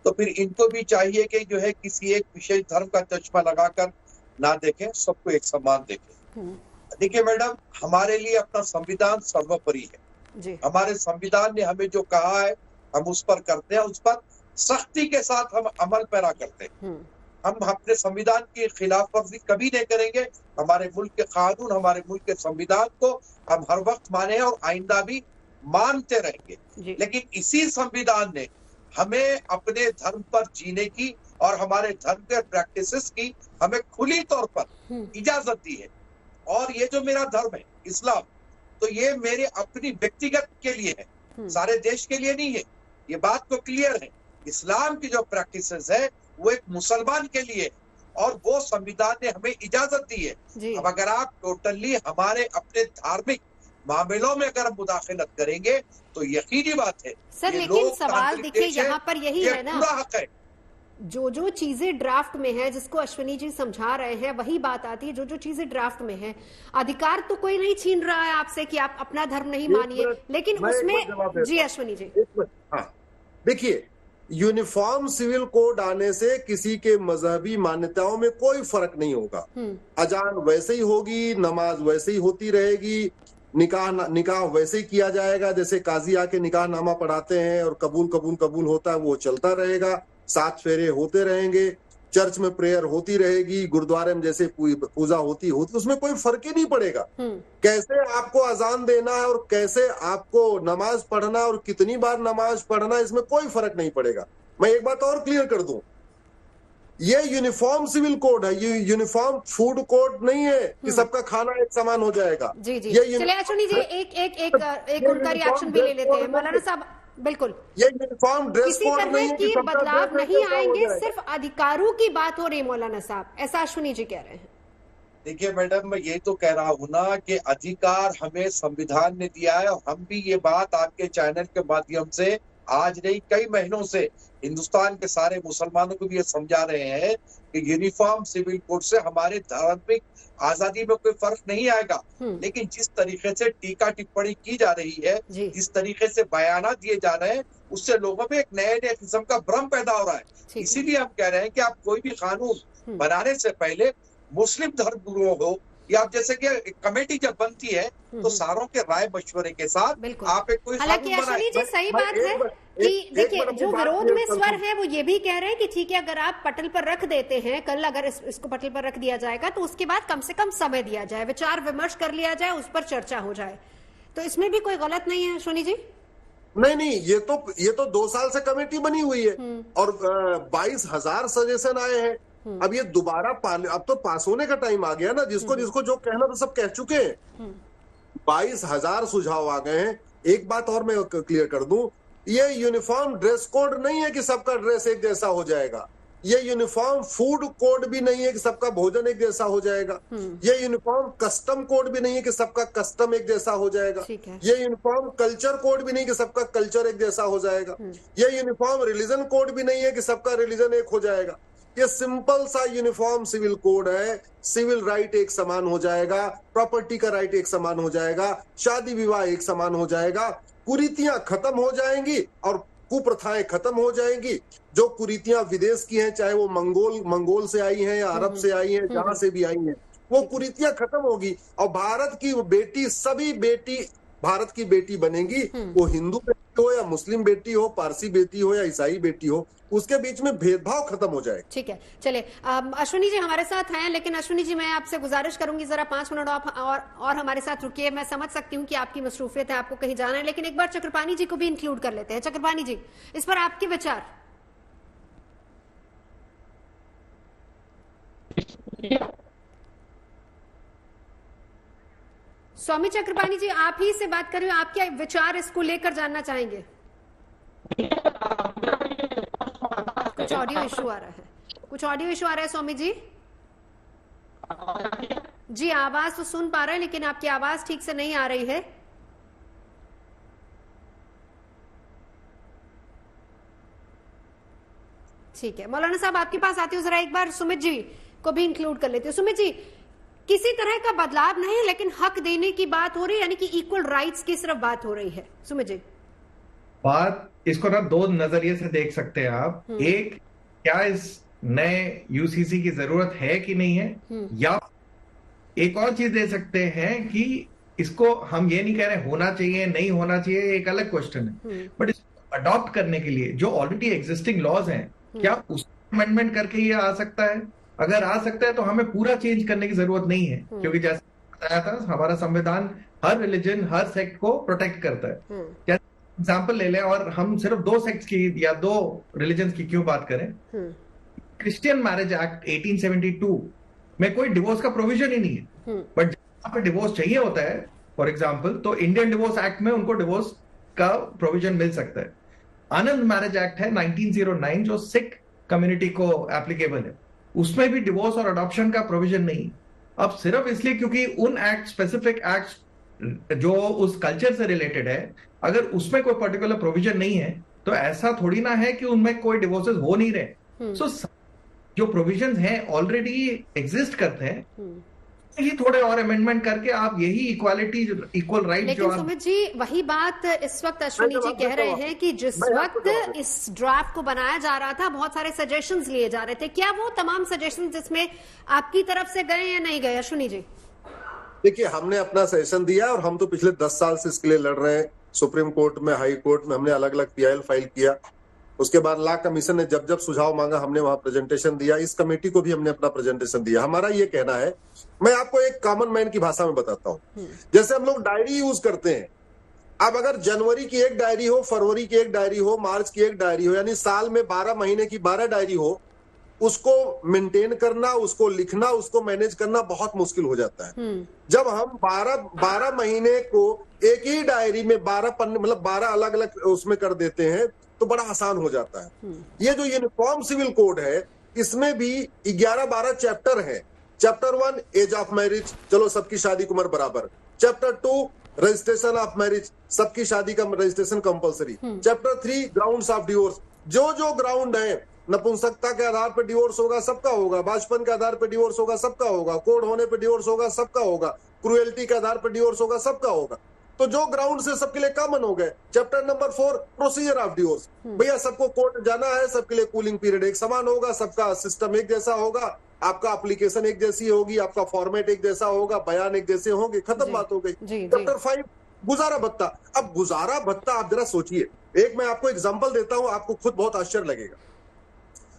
तो फिर इनको भी चाहिए कि जो है किसी एक विशेष धर्म का चश्मा लगाकर ना देखें, सबको एक समान देखें। देखिए मैडम, हमारे लिए अपना संविधान सर्वोपरि है। हमारे संविधान ने हमें जो कहा है हम उस पर करते हैं, उस पर सख्ती के साथ हम अमल पैरा करते हैं। हम अपने संविधान की खिलाफ वर्जी कभी नहीं करेंगे। हमारे मुल्क के कानून, हमारे मुल्क के संविधान को हम हर वक्त माने और आइंदा भी मानते रहेंगे। लेकिन इसी संविधान ने हमें अपने धर्म पर जीने की और हमारे धर्म के प्रैक्टिसेस की हमें खुली तौर पर इजाजत दी है। और ये जो मेरा धर्म है इस्लाम, तो ये मेरे अपनी व्यक्तिगत के लिए है, सारे देश के लिए नहीं है। ये बात तो क्लियर है। इस्लाम की जो प्रैक्टिसेस है वो एक मुसलमान के लिए, और वो संविधान ने हमें इजाजत दी है। अब अगर आप टोटली हमारे अपने धार्मिक मामलों में अगर मुदाखलत करेंगे तो यकीनी बात है सर, लेकिन सवाल देखिए यहाँ पर यही है ना, पूरा हक है। जो चीजें ड्राफ्ट में है, जिसको अश्विनी जी समझा रहे हैं, वही बात आती है। जो चीजें ड्राफ्ट में है, अधिकार तो कोई नहीं छीन रहा है आपसे कि आप अपना धर्म नहीं मानिए, लेकिन उसमें जी अश्विनी जी, हाँ देखिए, यूनिफॉर्म सिविल कोड आने से किसी के मजहबी मान्यताओं में कोई फर्क नहीं होगा। अजान वैसे ही होगी, नमाज वैसे ही होती रहेगी, निकाह वैसे ही किया जाएगा, जैसे काजी आके निकाह नामा पढ़ाते हैं और कबूल होता है, वो चलता रहेगा। 7 फेरे होते रहेंगे, चर्च में प्रेयर होती रहेगी, गुरुद्वारे में जैसे पूजा होती, उसमें कोई फर्क ही नहीं पड़ेगा। कैसे आपको अजान देना है और कैसे आपको नमाज पढ़ना और कितनी बार नमाज पढ़ना, इसमें कोई फर्क नहीं पड़ेगा। मैं एक बात और क्लियर कर दूं, ये यूनिफॉर्म सिविल कोड है, ये यूनिफॉर्म फूड कोड नहीं है कि सबका खाना एक समान हो जाएगा। जी चलिए अश्विनी जी, एक उनका रिएक्शन भी ले लेते हैं। मौलाना साहब, बिल्कुल, ये यूनिफॉर्म ड्रेस कोड नहीं है कि बदलाव नहीं आएंगे, सिर्फ अधिकारों की बात हो रही है। मौलाना साहब, ऐसा अश्विनी जी कह रहे हैं। देखिए मैडम, मैं ये तो कह रहा हूँ ना कि अधिकार हमें संविधान ने दिया है, और हम भी ये बात आपके चैनल के माध्यम से आज नहीं कई महीनों से हिंदुस्तान के सारे मुसलमानों को भी ये समझा रहे हैं कि यूनिफॉर्म सिविल कोड से हमारे धार्मिक आजादी में कोई फर्क नहीं आएगा। लेकिन जिस तरीके से टीका टिप्पणी की जा रही है, जिस तरीके से बयाना दिए जा रहे हैं, उससे लोगों में एक नए किस्म का भ्रम पैदा हो रहा है। इसीलिए हम कह रहे हैं कि आप कोई भी कानून बनाने से पहले मुस्लिम धर्म गुरुओं हो या जैसे कि कमेटी जब बनती है तो सारों के राय मशवरे के साथ आप एक कोई हालांकि अश्विनी जी सही बात है कि देखिए, जो विरोध में स्वर है वो ये भी कह रहे हैं कि ठीक है, अगर आप पटल पर रख देते हैं, कल अगर इसको पटल पर रख दिया जाएगा तो उसके बाद कम से कम समय दिया जाए, विचार विमर्श कर लिया जाए, उस पर चर्चा हो जाए, तो इसमें भी कोई गलत नहीं है अश्विनी जी। नहीं, ये तो 2 साल से कमेटी बनी हुई है और 22,000 सजेशन आए हैं। अब ये दोबारा अब तो पास होने का टाइम आ गया ना, जिसको जिसको जो कहना तो सब कह चुके हैं। 22,000 सुझाव आ गए हैं। एक बात और मैं क्लियर कर दूं, ये यूनिफॉर्म ड्रेस कोड नहीं है कि सबका ड्रेस एक जैसा हो जाएगा। ये यूनिफॉर्म फूड कोड भी नहीं है कि सबका भोजन एक जैसा हो जाएगा। ये यूनिफॉर्म कस्टम कोड भी नहीं है कि सबका कस्टम एक जैसा हो जाएगा। ये यूनिफॉर्म कल्चर कोड भी नहीं कि सबका कल्चर एक जैसा हो जाएगा। ये यूनिफॉर्म रिलीजन कोड भी नहीं है कि सबका रिलीजन एक हो जाएगा। ये सिंपल सा यूनिफॉर्म सिविल कोड है। सिविल राइट एक समान हो जाएगा, प्रॉपर्टी का राइट एक समान हो जाएगा, शादी विवाह एक समान हो जाएगा, कुरीतियां खत्म हो जाएंगी और कुप्रथाएं खत्म हो जाएंगी। जो कुरीतियां विदेश की हैं, चाहे वो मंगोल से आई हैं या अरब से आई हैं, जहां से भी आई हैं, वो कुरीतियां खत्म होगी और भारत की बेटी, सभी बेटी भारत की बेटी बनेगी। वो हिंदू बेटी हो या मुस्लिम बेटी हो, पारसी बेटी हो या ईसाई बेटी हो, उसके बीच में भेदभाव खत्म हो जाएगा। ठीक है, चलिए अश्विनी जी हमारे साथ हैं, लेकिन अश्विनी जी मैं आपसे गुजारिश करूंगी जरा 5 मिनट और हमारे साथ रुकिए। मैं समझ सकती हूँ कि आपकी मसरूफियत है, आपको कहीं जाना है, लेकिन एक बार चक्रपाणी जी को भी इंक्लूड कर लेते हैं। चक्रपाणी जी, इस पर आपके विचार। स्वामी चक्रपाणी जी, आप ही से बात कर रहे हो, आप क्या विचार इसको लेकर जानना चाहेंगे? कुछ ऑडियो इशू आ रहा है, स्वामी जी। जी आवाज तो सुन पा रहे हैं, लेकिन आपकी आवाज ठीक से नहीं आ रही है। ठीक है, मौलाना साहब आपके पास आती हूँ, जरा एक बार सुमित जी को भी इंक्लूड कर लेते हो। सुमित जी, किसी तरह का बदलाव नहीं, लेकिन हक देने की बात हो रही है, यानी कि इक्वल राइट्स की सिर्फ बात हो रही है। सुमित जी, बात इसको ना 2 नजरिए से देख सकते हैं आप। एक, क्या इस नए यूसीसी की जरूरत है कि नहीं है, या एक और चीज दे सकते हैं कि इसको हम ये नहीं कह रहे होना चाहिए नहीं होना चाहिए, एक अलग क्वेश्चन है, बट इसको अडॉप्ट करने के लिए जो ऑलरेडी एग्जिस्टिंग लॉज हैं, क्या उस अमेंडमेंट करके ये आ सकता है? अगर आ सकता है तो हमें पूरा चेंज करने की जरूरत नहीं है, क्योंकि जैसे बताया था हमारा संविधान हर रिलीजन, हर सेक्ट को प्रोटेक्ट करता है। जैसे एग्जाम्पल ले लें, और हम सिर्फ 2 सेक्ट्स की या 2 रिलीजन की क्यों बात करें, क्रिश्चियन मैरिज एक्ट 1872 में कोई डिवोर्स का प्रोविजन ही नहीं है, बट जहां पे डिवोर्स चाहिए होता है फॉर एग्जाम्पल, तो इंडियन डिवोर्स एक्ट में उनको डिवोर्स का प्रोविजन मिल सकता है। आनंद मैरिज एक्ट है 1909 जो सिख कम्युनिटी को एप्लीकेबल है, उसमें भी डिवोर्स और अडॉप्शन का प्रोविजन नहीं। अब सिर्फ इसलिए क्योंकि उन एक्ट, स्पेसिफिक एक्ट जो उस कल्चर से रिलेटेड है, अगर उसमें कोई पर्टिकुलर प्रोविजन नहीं है, तो ऐसा थोड़ी ना है कि उनमें कोई डिवोर्सेस हो नहीं रहे। सो जो प्रोविजंस हैं ऑलरेडी एग्जिस्ट करते हैं, ही थोड़े और अमेंडमेंट करके आप यही इक्वालिटी, इक्वल राइट, लेकिन सुमित जी वही बात इस वक्त अश्विनी जी कह रहे हैं कि जिस वक्त इस ड्राफ्ट को बनाया जा रहा था, बहुत सारे सजेशंस लिए जा रहे थे, क्या वो तमाम सजेशंस जिसमें आपकी तरफ से गए या नहीं गए? अश्विनी जी, देखिए, हमने अपना सजेशन दिया और हम तो पिछले 10 साल से इसके लिए लड़ रहे हैं। सुप्रीम कोर्ट में, हाई कोर्ट में हमने अलग अलग PIL फाइल किया। उसके बाद लॉ कमीशन ने जब जब सुझाव मांगा, हमने वहां प्रेजेंटेशन दिया। इस कमेटी को भी हमने अपना प्रेजेंटेशन दिया। हमारा ये कहना है, मैं आपको एक कॉमन मैन की भाषा में बताता हूँ। जैसे हम लोग डायरी यूज करते हैं, अब अगर जनवरी की एक डायरी हो, फरवरी की एक डायरी हो, मार्च की एक डायरी हो, यानी साल में 12 महीने की 12 डायरी हो, उसको मेंटेन करना, उसको लिखना, उसको मैनेज करना बहुत मुश्किल हो जाता है। जब हम 12 महीने को एक ही डायरी में 12 पन्ने, मतलब 12 अलग अलग उसमें कर देते हैं, तो बड़ा आसान हो जाता है। ये जो यूनिफॉर्म सिविल कोड है, इसमें भी 11-12 चैप्टर है। चैप्टर 1 एज ऑफ मैरिज, चलो सबकी शादी की उम्र बराबर। चैप्टर 2 रजिस्ट्रेशन ऑफ मैरिज, सबकी शादी का registration compulsory. Chapter 3 grounds of divorce, जो ग्राउंड है, नपुंसकता के आधार पर डिवोर्स होगा सबका होगा, बाचपन के आधार पर डिवोर्स होगा सबका होगा, कोड होने पर डिवोर्स होगा सबका होगा, क्रुएल्टी के आधार पर डिवोर्स होगा सबका होगा। तो जो ग्राउंड से सबके लिए कॉमन हो गए। Chapter number 4 procedure of divorce, भैया सबको कोर्ट जाना है, सबके लिए कूलिंग पीरियड एक समान होगा, सबका सिस्टम एक जैसा होगा, आपका एप्लीकेशन एक जैसी होगी, आपका फॉर्मेट एक जैसा होगा, बयान एक जैसे होंगे, खत्म बात हो गई। चैप्टर 5 गुजारा भत्ता। अब गुजारा भत्ता आप जरा सोचिए, एक मैं आपको एग्जांपल देता हूं, आपको खुद बहुत आश्चर्य लगेगा।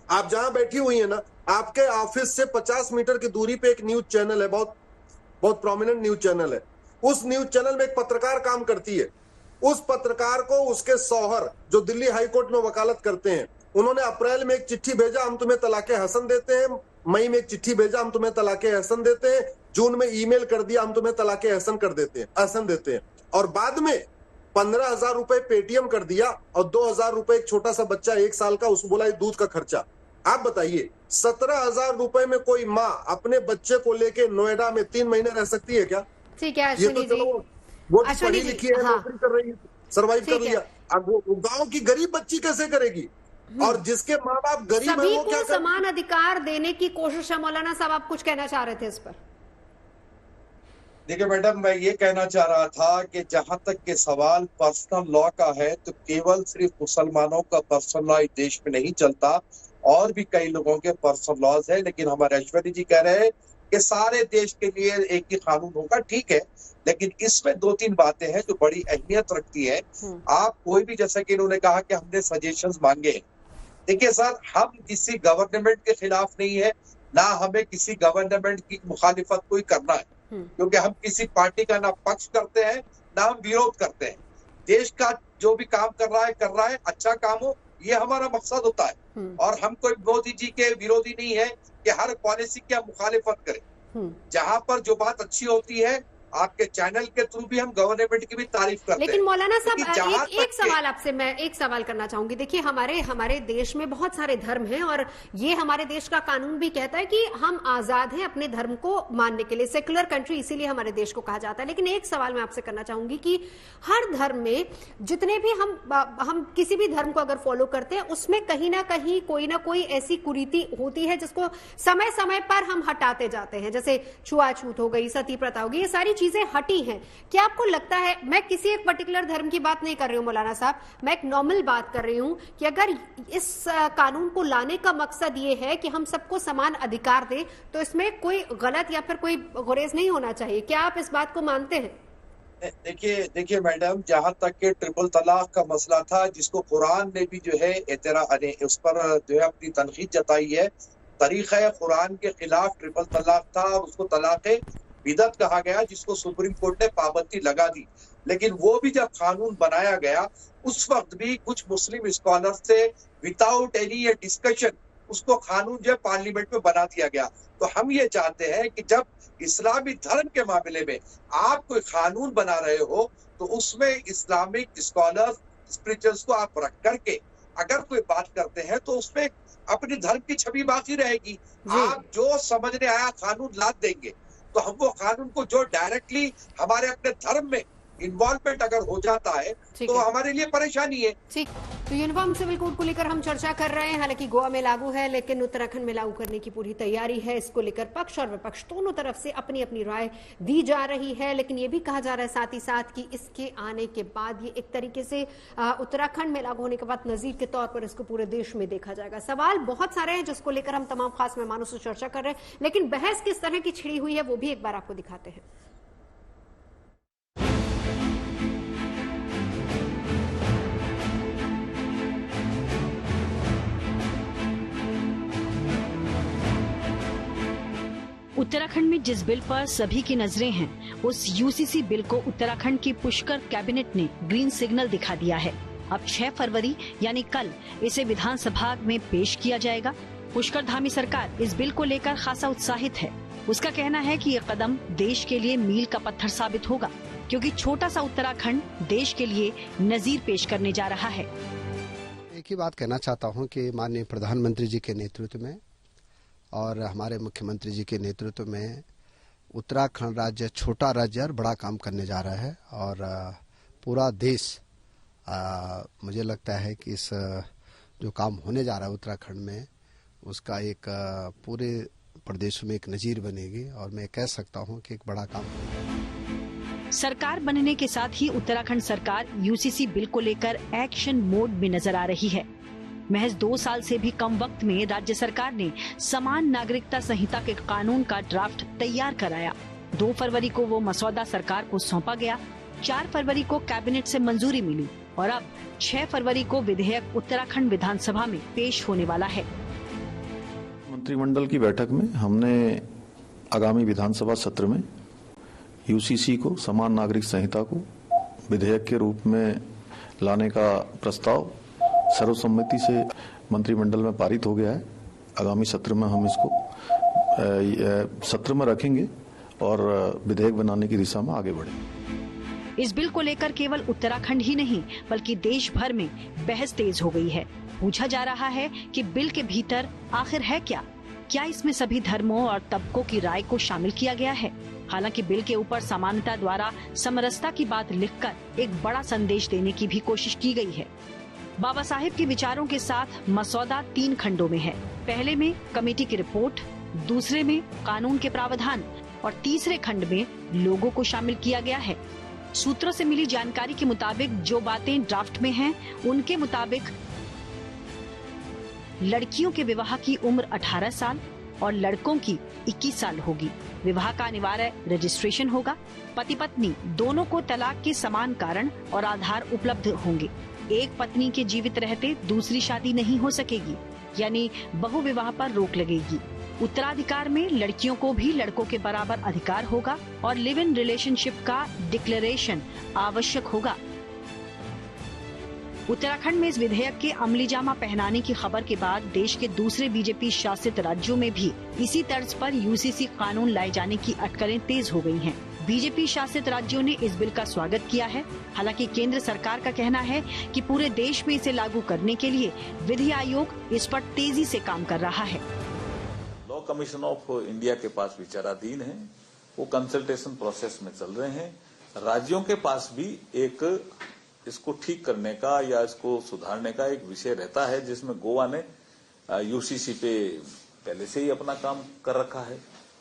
आप जहां बैठी हुई है ना, आपके ऑफिस से 50 मीटर की दूरी पे एक न्यूज चैनल है, बहुत प्रोमिनेंट न्यूज चैनल है। उस न्यूज चैनल में एक पत्रकार काम करती है। उस पत्रकार को उसके शौहर, जो दिल्ली हाई कोर्ट में वकालत करते हैं, उन्होंने अप्रैल में एक चिट्ठी भेजा, हम तुम्हें तलाके हसन देते हैं, मई में एक चिट्ठी भेजा, हम तुम्हें तलाके एहसन देते हैं, जून में ईमेल कर दिया, हम तुम्हें तलाके एहसन देते हैं, और बाद में 15,000 रुपए पेटीएम कर दिया और 2,000 रुपए एक छोटा सा बच्चा 1 साल का, उसको बोला दूध का खर्चा। आप बताइए 17,000 रुपए में कोई माँ अपने बच्चे को लेके नोएडा में 3 महीने रह सकती है क्या? ठीक है ये तो चलो वो पढ़ी लिखी है, हाँ। नौकरी कर रही है, सर्वाइव कर लिया। अब वो गांव की गरीब बच्ची कैसे करेगी? और जिसके माँ बाप गरीब है सभी वो को क्या समान अधिकार देने की कोशिश है। मौलाना साहब, आप कुछ कहना चाह रहे थे इस पर? देखिए मैडम, मैं ये कहना चाह रहा था कि जहां तक के सवाल पर्सनल लॉ का है, तो केवल सिर्फ मुसलमानों का पर्सनल लॉ इस देश में नहीं चलता, और भी कई लोगों के पर्सनल लॉज है। लेकिन हमारे ऐश्वर्य जी कह रहे हैं कि सारे देश के लिए एक ही कानून होगा, ठीक है, लेकिन इसमें 2-3 बातें हैं जो बड़ी अहमियत रखती है। आप कोई भी, जैसा कि इन्होंने कहा कि हमने सजेशंस मांगे, देखिए सर, हम किसी गवर्नमेंट के खिलाफ नहीं है, ना हमें किसी गवर्नमेंट की मुखालिफत कोई करना है, क्योंकि हम किसी पार्टी का ना पक्ष करते हैं ना हम विरोध करते हैं। देश का जो भी काम कर रहा है अच्छा काम हो, ये हमारा मकसद होता है। और हम कोई मोदी जी के विरोधी नहीं है कि हर पॉलिसी की हम मुखालिफत करें। जहां पर जो बात अच्छी होती है, आपके चैनल के थ्रू भी हम गवर्नमेंट की भी तारीफ करते हैं। लेकिन मौलाना साहब, एक सवाल आपसे मैं एक सवाल करना चाहूंगी। देखिए, हमारे देश में बहुत सारे धर्म हैं, और ये हमारे देश का कानून भी कहता है कि हम आजाद हैं अपने धर्म को मानने के लिए, सेक्युलर कंट्री इसीलिए हमारे देश को कहा जाता है। लेकिन एक सवाल मैं आपसे करना चाहूंगी कि हर धर्म में जितने भी हम किसी भी धर्म को अगर फॉलो करते हैं, उसमें कहीं ना कहीं कोई ना कोई ऐसी कुरीति होती है जिसको समय समय पर हम हटाते जाते हैं, जैसे छुआछूत हो गई, सती प्रथा हो गई, ये सारी चीजें हटी हैं। क्या आपको लगता है, मैं किसी एक पर्टिकुलर धर्म की बात नहीं कर रही हूं मौलाना साहब, मैं एक नॉर्मल बात कर रही हूं, कि अगर इस कानून को लाने का मकसद ये है कि हम सबको समान अधिकार दें, तो इसमें कोई गलत या फिर कोई गुरेज नहीं होना चाहिए? क्या आप इस बात को मानते हैं? देखिए मैडम, जहां तक के ट्रिपल तलाक का मसला था, जिसको कुरान ने भी जो है उस पर जो है अपनी तनकीद जताई है, तरीक़ा कुरान के खिलाफ ट्रिपल तलाक था और उसको तलाक़ बिदअत कहा गया, जिसको सुप्रीम कोर्ट ने पाबंदी लगा दी। लेकिन वो भी जब कानून बनाया गया, उस वक्त भी कुछ मुस्लिम स्कॉलर से विदाउट एनी डिस्कशन उसको कानून जो पार्लियामेंट में बना दिया गया। तो हम ये चाहते हैं कि जब इस्लामी धर्म के मामले में आप कोई कानून बना रहे हो, तो उसमें इस्लामिक स्कॉलर्स, स्पिरिचुअल्स को आप रख करके अगर कोई बात करते हैं, तो उसमें अपनी धर्म की छवि बाकी रहेगी। आप जो समझने आया कानून ला देंगे, तो हम वो कानून को जो डायरेक्टली हमारे अपने धर्म में इन्वॉल्वमेंट अगर हो जाता है, तो हमारे लिए परेशानी है। ठीक, तो यूनिफॉर्म सिविल कोड को लेकर हम चर्चा कर रहे हैं। हालांकि गोवा में लागू है, लेकिन उत्तराखंड में लागू करने की पूरी तैयारी है। इसको लेकर पक्ष और विपक्ष दोनों तरफ से अपनी अपनी राय दी जा रही है। लेकिन ये भी कहा जा रहा है साथ ही साथ कि इसके आने के बाद ये एक तरीके से उत्तराखंड में लागू होने के बाद नजीर के तौर पर इसको पूरे देश में देखा जाएगा। सवाल बहुत सारे हैं जिसको लेकर हम तमाम खास मेहमानों से चर्चा कर रहे हैं, लेकिन बहस किस तरह की छिड़ी हुई है वो भी एक बार आपको दिखाते हैं। उत्तराखंड में जिस बिल पर सभी की नजरें हैं, उस यूसीसी बिल को उत्तराखंड की पुष्कर कैबिनेट ने ग्रीन सिग्नल दिखा दिया है। अब 6 फरवरी यानी कल इसे विधानसभा में पेश किया जाएगा। पुष्कर धामी सरकार इस बिल को लेकर खासा उत्साहित है। उसका कहना है कि ये कदम देश के लिए मील का पत्थर साबित होगा, क्योंकि छोटा सा उत्तराखंड देश के लिए नजीर पेश करने जा रहा है। एक ही बात कहना चाहता हूँ कि माननीय प्रधानमंत्री जी के नेतृत्व में और हमारे मुख्यमंत्री जी के नेतृत्व में उत्तराखंड राज्य छोटा राज्य और बड़ा काम करने जा रहा है। और पूरा देश, मुझे लगता है कि इस जो काम होने जा रहा है उत्तराखंड में, उसका एक पूरे प्रदेश में एक नजीर बनेगी, और मैं कह सकता हूं कि एक बड़ा काम होगा। सरकार बनने के साथ ही उत्तराखंड सरकार यूसीसी बिल को लेकर एक्शन मोड में नजर आ रही है। महज 2 साल से भी कम वक्त में राज्य सरकार ने समान नागरिकता संहिता के कानून का ड्राफ्ट तैयार कराया। 2 फरवरी को वो मसौदा सरकार को सौंपा गया। 4 फरवरी को कैबिनेट से मंजूरी मिली और अब 6 फरवरी को विधेयक उत्तराखंड विधानसभा में पेश होने वाला है। मंत्रिमंडल की बैठक में हमने आगामी विधानसभा सत्र में यूसीसी को, समान नागरिक संहिता को विधेयक के रूप में लाने का प्रस्ताव सर्वसम्मति से मंत्रिमंडल में पारित हो गया है। आगामी सत्र में हम इसको सत्र में रखेंगे और विधेयक बनाने की दिशा में आगे बढ़ेंगे। इस बिल को लेकर केवल उत्तराखंड ही नहीं बल्कि देश भर में बहस तेज हो गई है। पूछा जा रहा है कि बिल के भीतर आखिर है क्या? क्या इसमें सभी धर्मों और तबकों की राय को शामिल किया गया है? हालांकि बिल के ऊपर समानता द्वारा समरसता की बात लिखकर एक बड़ा संदेश देने की भी कोशिश की गई है। बाबा साहेब के विचारों के साथ मसौदा 3 खंडों में है। पहले में कमेटी की रिपोर्ट, दूसरे में कानून के प्रावधान और तीसरे खंड में लोगों को शामिल किया गया है। सूत्रों से मिली जानकारी के मुताबिक जो बातें ड्राफ्ट में हैं, उनके मुताबिक लड़कियों के विवाह की उम्र 18 साल और लड़कों की 21 साल होगी। विवाह का अनिवार्य रजिस्ट्रेशन होगा। पति पत्नी दोनों को तलाक के समान कारण और आधार उपलब्ध होंगे। एक पत्नी के जीवित रहते दूसरी शादी नहीं हो सकेगी, यानी बहुविवाह पर रोक लगेगी। उत्तराधिकार में लड़कियों को भी लड़कों के बराबर अधिकार होगा और लिव इन रिलेशनशिप का डिक्लेरेशन आवश्यक होगा। उत्तराखंड में इस विधेयक के अमली जामा पहनाने की खबर के बाद देश के दूसरे बीजेपी शासित राज्यों में भी इसी तर्ज पर यूसीसी कानून लाए जाने की अटकलें तेज हो गई हैं। बीजेपी शासित राज्यों ने इस बिल का स्वागत किया है। हालांकि केंद्र सरकार का कहना है कि पूरे देश में इसे लागू करने के लिए विधि आयोग इस पर तेजी से काम कर रहा है। लॉ कमीशन ऑफ इंडिया के पास विचाराधीन है, वो कंसल्टेशन प्रोसेस में चल रहे हैं। राज्यों के पास भी एक इसको ठीक करने का या इसको सुधारने का एक विषय रहता है, जिसमें गोवा ने यूसीसी पे पहले से ही अपना काम कर रखा है।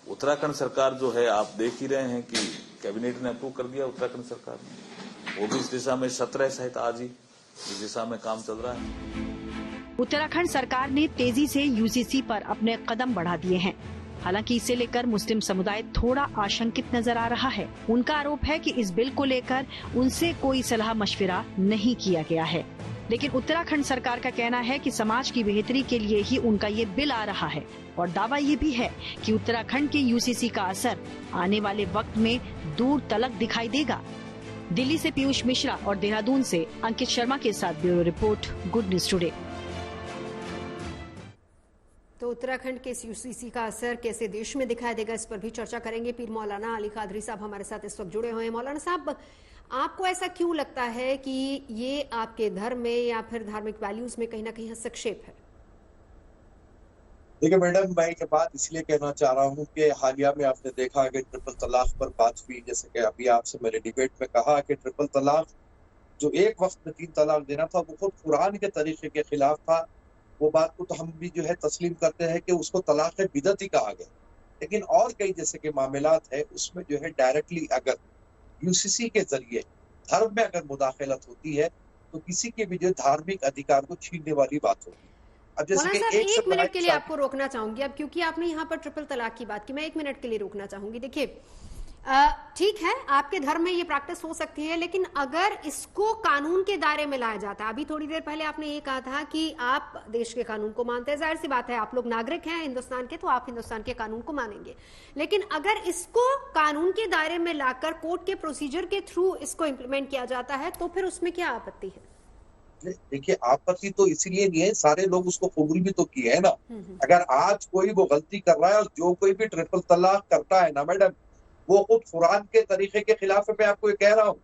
उत्तराखंड सरकार जो है, आप देख ही रहे हैं कि कैबिनेट ने अप्रूव कर दिया उत्तराखंड सरकार ने, वो भी इस दिशा में 17 सहित आज ही इस दिशा में काम चल रहा है। उत्तराखंड सरकार ने तेजी से यूसीसी पर अपने कदम बढ़ा दिए हैं। हालांकि इसे लेकर मुस्लिम समुदाय थोड़ा आशंकित नजर आ रहा है। उनका आरोप है कि इस बिल को लेकर उनसे कोई सलाह मशविरा नहीं किया गया है। लेकिन उत्तराखंड सरकार का कहना है कि समाज की बेहतरी के लिए ही उनका ये बिल आ रहा है और दावा ये भी है कि उत्तराखंड के यूसीसी का असर आने वाले वक्त में दूर तलक दिखाई देगा। दिल्ली से पीयूष मिश्रा और देहरादून से अंकित शर्मा के साथ bureau report, good news today. तो उत्तराखंड के इस यूसीसी का असर कैसे देश में दिखाई देगा, इस पर भी चर्चा करेंगे। पीर मौलाना अली कादरी साहब हमारे साथ इस वक्त जुड़े हुए हैं। मौलाना साहब, आपको ऐसा क्यों लगता है कि ये आपके धर्म में या फिर धार्मिक वैल्यूज में कहीं ना कहीं हस्तक्षेप है? देखिए मैडम, मैं ये बात इसलिए कहना चाह रहा हूँ कि हालिया में आपने देखा कि ट्रिपल तलाक पर बात हुई, जैसे कि अभी आपसे मेरे डिबेट में कहा कि ट्रिपल तलाक जो एक वक्त में 3 तलाक देना था, वो खुद कुरान के तरीके के खिलाफ था। वो बात को तो हम भी जो है तस्लीम करते हैं कि उसको तलाक बिदअत ही कहा गया। लेकिन और कई जैसे के मामलात है, उसमें जो है डायरेक्टली अगर यूसीसी के जरिए धर्म में अगर मुदाखलत होती है तो किसी के भी जो धार्मिक अधिकार को छीनने वाली बात होगी। अब जैसे कि एक मिनट के लिए आपको रोकना चाहूंगी, अब क्योंकि आपने यहाँ पर ट्रिपल तलाक की बात की, मैं 1 मिनट के लिए रोकना चाहूंगी। देखिए, ठीक है, आपके धर्म में ये प्रैक्टिस हो सकती है, लेकिन अगर इसको कानून के दायरे में लाया जाता है, अभी थोड़ी देर पहले आपने ये कहा था कि आप देश के कानून को मानते हैं, जाहिर सी बात है, आप लोग नागरिक हैं हिंदुस्तान के, तो आप हिंदुस्तान के कानून को मानेंगे। लेकिन अगर इसको कानून के दायरे में लाकर कोर्ट के प्रोसीजर के थ्रू इसको इम्प्लीमेंट किया जाता है, तो फिर उसमें क्या आपत्ति है? देखिए, आपत्ति तो इसलिए नहीं है, सारे लोग उसको कबूल भी तो किए है ना। अगर आज कोई वो गलती कर रहा है, और जो कोई भी ट्रिपल तलाक करता है ना मैडम, वो खुद कुरान के तरीके के खिलाफ है। मैं आपको ये कह रहा हूँ,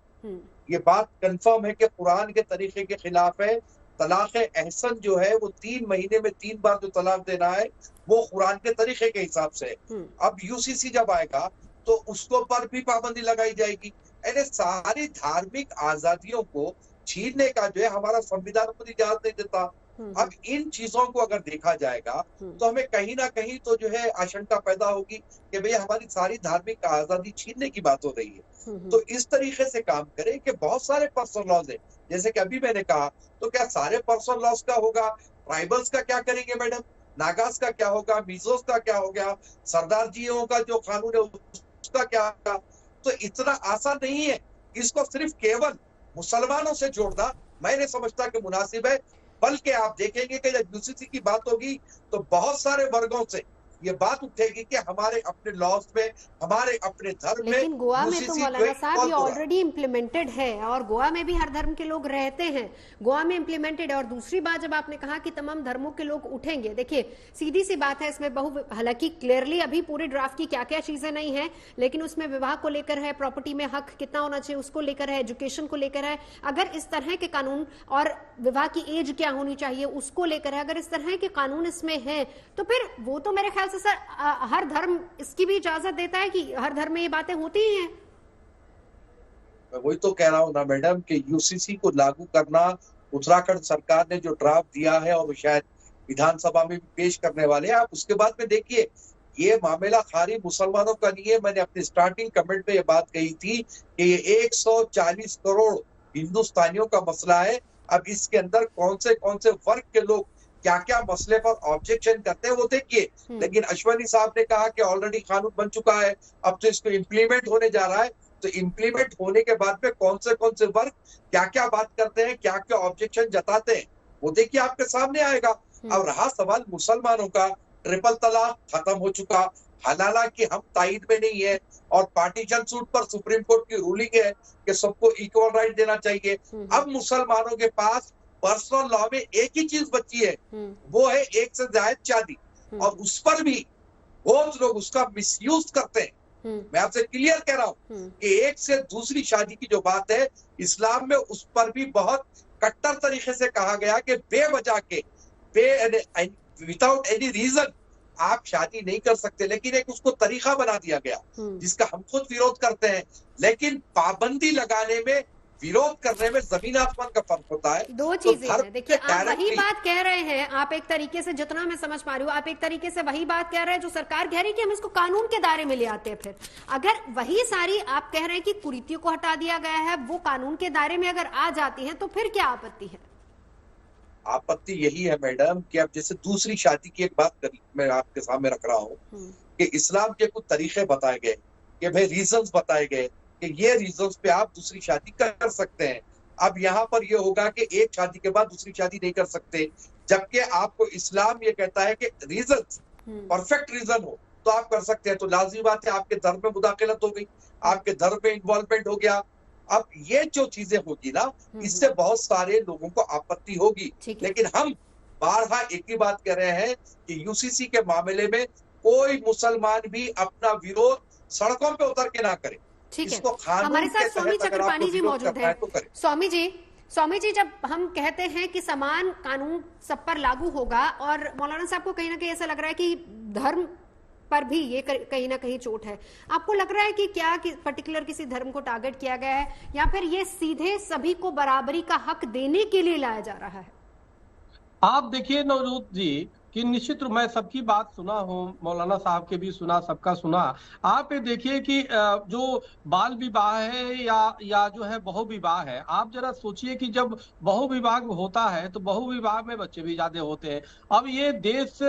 ये बात कंफर्म है कि कुरान के तरीके के खिलाफ है। तलाक एहसन जो है वो 3 महीने में 3 बार जो तलाक देना है, वो कुरान के तरीके के हिसाब से है। अब यूसीसी जब आएगा तो उसको पर भी पाबंदी लगाई जाएगी। यानी सारी धार्मिक आजादियों को छीनने का जो है हमारा संविधान खुद इजाजत नहीं देता। अब इन चीजों को अगर देखा जाएगा तो हमें कहीं ना कहीं तो जो है आशंका पैदा होगी कि भैया हमारी सारी धार्मिक आजादी छीनने की बात हो रही है। तो इस तरीके से काम करें कि बहुत सारे पर्सनल लॉज है, जैसे कि अभी मैंने कहा, तो क्या सारे पर्सनल लॉज का होगा? ट्राइबल्स का क्या करेंगे मैडम? नागास का क्या होगा? मिजोस का क्या हो गया? सरदार जियों का जो कानून है उसका क्या होगा? तो इतना आसान नहीं है इसको सिर्फ केवल मुसलमानों से जोड़ना, मैं नहीं समझता कि मुनासिब है। बल्कि आप देखेंगे कि जब यूसीसी की बात होगी तो बहुत सारे वर्गों से ये बात उठेगी कि हमारे अपने लॉज में, हमारे अपने धर्म में, लेकिन गोवा में तो UCC मौलाना साहब ये हो रहा है। ऑलरेडी इम्प्लीमेंटेड है और गोवा में भी हर धर्म के लोग रहते हैं, गोवा में इम्प्लीमेंटेड है। और दूसरी बात, जब आपने कहा कि तमाम धर्मों के लोग उठेंगे, देखिए सीधी सी बात है, इसमें हालांकि क्लियरली अभी पूरे ड्राफ्ट की क्या क्या चीजें नहीं है, लेकिन उसमें विवाह को लेकर है, प्रॉपर्टी में हक कितना होना चाहिए उसको लेकर है, एजुकेशन को लेकर है। अगर इस तरह के कानून और विवाह की एज क्या होनी चाहिए उसको लेकर है, अगर इस तरह के कानून इसमें है तो फिर वो तो मेरे ख्याल से सर हर धर्म इसकी भी इजाजत देता है कि हर धर्म में ये बातें होती ही हैं। मैं वही तो कह रहा हूँ ना मैडम कि यूसीसी को लागू करना, उत्तराखंड सरकार ने जो ड्राफ्ट दिया है और शायद विधानसभा में भी पेश करने वाले हैं, आप उसके बाद में देखिए, ये मामला खाली मुसलमानों का नहीं है। मैंने अपने स्टार्टिंग कमेंट में ये बात कही थी कि ये 140 करोड़ हिंदुस्तानियों का मसला है। अब इसके अंदर कौन से वर्ग के लोग क्या क्या मसले पर ऑब्जेक्शन करते हैं वो देखिए। लेकिन अश्वनी साहब ने कहा कि ऑलरेडी कानून बन चुका है, अब तो इसको इम्प्लीमेंट होने जा रहा है। तो इम्प्लीमेंट होने के बाद में कौन से वर्ग क्या क्या बात करते हैं, क्या क्या ऑब्जेक्शन जताते हैं, वो देखिए आपके सामने आएगा। अब रहा सवाल मुसलमानों का, ट्रिपल तलाक खत्म हो चुका, हालांकि हम ताइद में नहीं है, और पार्टीशन सूट पर सुप्रीम कोर्ट की रूलिंग है कि सबको इक्वल राइट देना चाहिए। अब मुसलमानों के पास पर्सनल लॉ में एक ही चीज बची है, वो है एक से ज्यादा शादी, और उस पर भी बहुत लोग उसका मिसयूज करते हैं। मैं आपसे क्लियर कह रहा हूँ कि एक से दूसरी शादी की जो बात है इस्लाम में, उस पर भी बहुत कट्टर तरीके से कहा गया कि बेवजह के विदाउट एनी रीजन आप शादी नहीं कर सकते। लेकिन एक उसको तरीका बना दिया गया जिसका हम खुद विरोध करते हैं। लेकिन पाबंदी लगाने में, विरोध करने में जमीन आसमान का फर्क होता है। दो चीजें हैं। देखिए आप वही बात कह रहे हैं, आप एक तरीके से, जितना मैं समझ पा रही हूँ, आप एक तरीके से वही बात कह रहे हैं जो सरकार कह रही है कि हम इसको कानून के दायरे में ले आते हैं। फिर अगर वही सारी आप कह रहे हैं कि कुरीतियों को हटा दिया गया है, वो कानून के दायरे में अगर आ जाती है तो फिर क्या आपत्ति है? आपत्ति यही है मैडम कि अब जैसे दूसरी शादी की एक बात करी, मैं आपके सामने रख रहा हूँ कि इस्लाम के कुछ तरीके बताए गए कि भाई रीजंस बताए गए कि ये रीजंस पे आप दूसरी शादी कर सकते हैं। अब यहाँ पर ये होगा कि एक शादी के बाद दूसरी शादी नहीं कर सकते, जबकि आपको इस्लाम ये कहता है कि रीजंस परफेक्ट रीजन हो तो आप कर सकते हैं। तो लाजमी बात है आपके धर्म में मुदाखलत हो गई, आपके धर्म में इन्वॉल्वमेंट हो गया। अब ये जो चीजें होगी ना, इससे बहुत सारे लोगों को आपत्ति होगी। लेकिन हम बारहा एक ही बात कह रहे हैं कि यूसीसी के मामले में कोई मुसलमान भी अपना विरोध सड़कों पे उतर के ना करे। ठीक है, हमारे साथ स्वामी चक्रपाणी जी मौजूद हैं। स्वामी जी, जब हम कहते हैं कि समान कानून सब पर लागू होगा, और मौलाना साहब को कहीं ना कहीं ऐसा लग रहा है कि धर्म पर भी ये कहीं ना कहीं चोट है, आपको लग रहा है कि क्या पर्टिकुलर किसी धर्म को टारगेट किया गया है, या फिर ये सीधे सभी को बराबरी का हक देने के लिए लाया जा रहा है? आप देखिए नवजोत जी कि निश्चित रूप मैं सबकी बात सुना हूँ, मौलाना साहब के भी सुना, सबका सुना। आप ये देखिए कि जो बाल विवाह है या जो है बहु विवाह है, आप जरा सोचिए कि जब बहु विवाह होता है तो बहु विवाह में बच्चे भी ज्यादा होते हैं। अब ये देश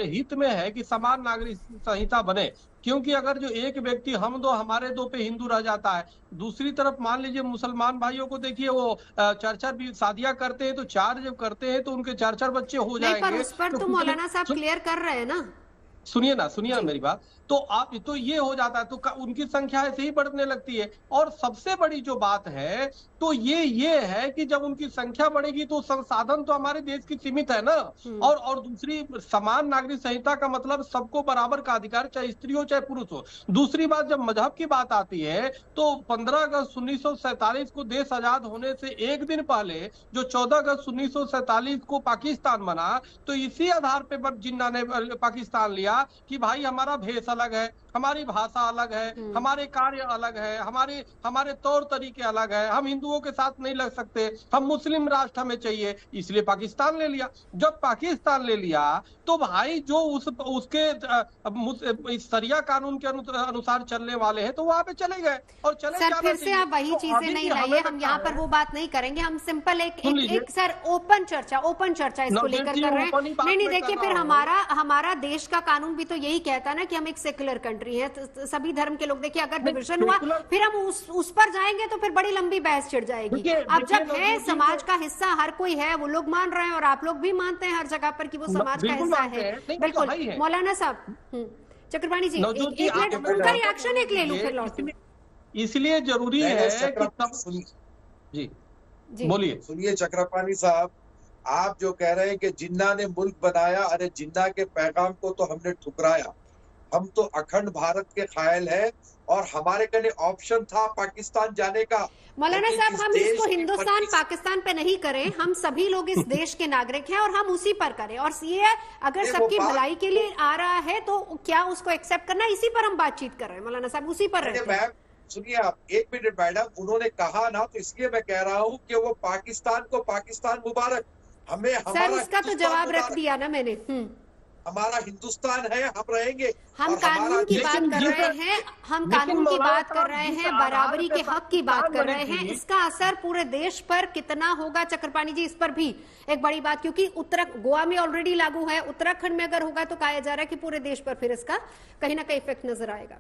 हित में है कि समान नागरिक संहिता बने, क्योंकि अगर जो एक व्यक्ति हम दो हमारे दो पे हिंदू रह जाता है, दूसरी तरफ मान लीजिए मुसलमान भाइयों को देखिए वो 4 भी शादियां करते हैं, तो 4 जब करते हैं तो उनके 4 बच्चे हो जाएंगे। पर उस पर तो मौलाना साहब क्लियर कर रहे हैं ना। सुनिए ना मेरी बात। तो आप तो ये हो जाता है, तो उनकी संख्या ऐसे ही बढ़ने लगती है। और सबसे बड़ी जो बात है तो ये है कि जब उनकी संख्या बढ़ेगी तो संसाधन तो हमारे देश की सीमित है ना। और दूसरी, समान नागरिक संहिता का मतलब सबको बराबर का अधिकार, चाहे स्त्री हो चाहे पुरुष हो। दूसरी बात, जब मजहब की बात आती है तो 15 अगस्त 1947 को देश आजाद होने से एक दिन पहले जो 14 अगस्त 1947 को पाकिस्तान बना, तो इसी आधार पर जिन्ना ने पाकिस्तान लिया कि भाई हमारा भेष अलग है, हमारी भाषा अलग है, हमारे कार्य अलग है, हमारे तौर तरीके अलग है, हम हिंदुओं के साथ नहीं लग सकते, हम मुस्लिम राष्ट्र हमें चाहिए, इसलिए पाकिस्तान ले लिया। जब पाकिस्तान ले लिया तो भाई जो उसके शरिया कानून के अनुसार चलने वाले हैं तो वहां पे चले गए और चले। सर फिर से आप वही चीजें नहीं लाइए, हम यहाँ पर वो बात नहीं करेंगे। हम सिंपल एक सर ओपन चर्चा इसको लेकर कर रहे हैं। नहीं देखिए, फिर हमारा देश का कानून भी तो यही कहता है ना कि हम एक सेकुलर कंट्री है, तो सभी धर्म के लोग, देखिए अगर डिवीजन हुआ फिर हम उस पर जाएंगे तो फिर बड़ी लंबी बहस छिड़ जाएगी। अब जब है समाज का हिस्सा हर कोई है, वो लोग मान रहे हैं और आप लोग भी मानते हैं हर जगह पर कि वो समाज का हिस्सा है। बिल्कुल मौलाना साहब, चक्रपाणी जी एक मिनट उनका रिएक्शन एक ले लूं फिर लौट। इसलिए जरूरी है कि जी बोलिए। सुनिए चक्रपाणी साहब, आप जो कह रहे हैं कि जिन्ना ने मुल्क बनाया, अरे जिन्ना के पैगाम को तो हमने ठुकराया। हम तो अखंड भारत के कायल हैं और हमारे कने ऑप्शन था पाकिस्तान जाने का। मौलाना साहब, हम इसको हिंदुस्तान पाकिस्तान पे नहीं करें, हम सभी लोग इस देश के नागरिक हैं और हम उसी पर करें। और सीए अगर सबकी भलाई के लिए आ रहा है तो क्या उसको एक्सेप्ट करना, इसी पर हम बातचीत कर रहे हैं मौलाना साहब, उसी पर रहते हैं। सुनिए आप एक मिनट मैडम, उन्होंने कहा ना, तो इसलिए मैं कह रहा हूँ कि वो पाकिस्तान को पाकिस्तान मुबारक, हमें सर उसका तो जवाब रख दिया ना मैंने। हमारा हिंदुस्तान है, हम रहेंगे। हम कानून की बात कर रहे हैं, हम कानून की बात कर रहे हैं, बराबरी के हक की बात कर रहे हैं। इसका असर पूरे देश पर कितना होगा चक्रपाणी जी, इस पर भी एक बड़ी बात, क्योंकि गोवा में ऑलरेडी लागू है, उत्तराखंड में अगर होगा तो कहा जा रहा है कि पूरे देश पर फिर इसका कहीं ना कहीं इफेक्ट नजर आएगा।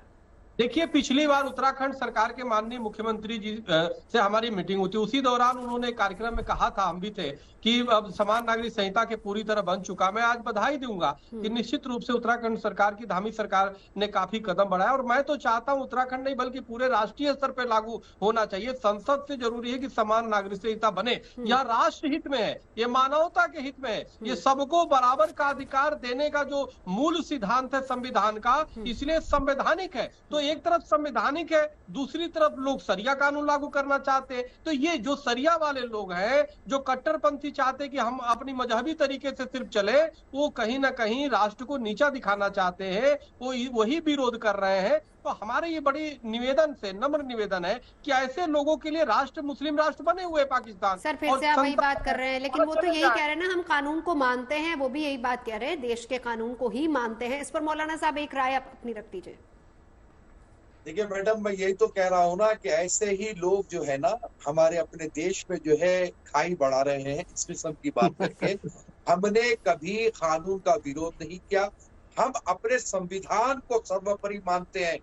देखिए, पिछली बार उत्तराखंड सरकार के माननीय मुख्यमंत्री जी से हमारी मीटिंग हुई थी, उसी दौरान उन्होंने कार्यक्रम में कहा था, हम भी थे, कि अब समान नागरिक संहिता के पूरी तरह बन चुका। मैं आज बधाई दूंगा कि निश्चित रूप से उत्तराखंड सरकार की धामी सरकार ने काफी कदम बढ़ाया और मैं तो चाहता हूं उत्तराखंड नहीं बल्कि पूरे राष्ट्रीय स्तर पर लागू होना चाहिए। संसद से जरूरी है कि समान नागरिक संहिता बने। यह राष्ट्र हित में है, ये मानवता के हित में है, ये सबको बराबर का अधिकार देने का जो मूल सिद्धांत है संविधान का, इसलिए संवैधानिक है। तो एक तरफ संवैधानिक है, दूसरी तरफ लोग सरिया कानून लागू करना चाहते हैं। तो ये जो सरिया वाले लोग हैं, जो कट्टरपंथी चाहते कि हम अपनी मजहबी तरीके से सिर्फ चले, वो कहीं ना कहीं राष्ट्र को नीचा दिखाना चाहते हैं, वो वही विरोध कर रहे हैं। तो हमारे ये बड़ी निवेदन से नम्र निवेदन है कि ऐसे लोगों के लिए राष्ट्र मुस्लिम राष्ट्र बने हुए पाकिस्तान। सर फिर से आप वही बात कर रहे हैं, लेकिन वो तो यही कह रहे हैं ना, हम कानून को मानते हैं, वो भी यही बात कह रहे हैं, देश के कानून को ही मानते हैं। इस पर मौलाना साहब एक राय आप अपनी रख दीजिए। देखिए मैडम, मैं यही तो कह रहा हूँ ना कि ऐसे ही लोग जो है ना हमारे अपने देश में जो है खाई बढ़ा रहे हैं इस किस्म की बात करके। हमने कभी कानून का विरोध नहीं किया, हम अपने संविधान को सर्वोपरि मानते हैं।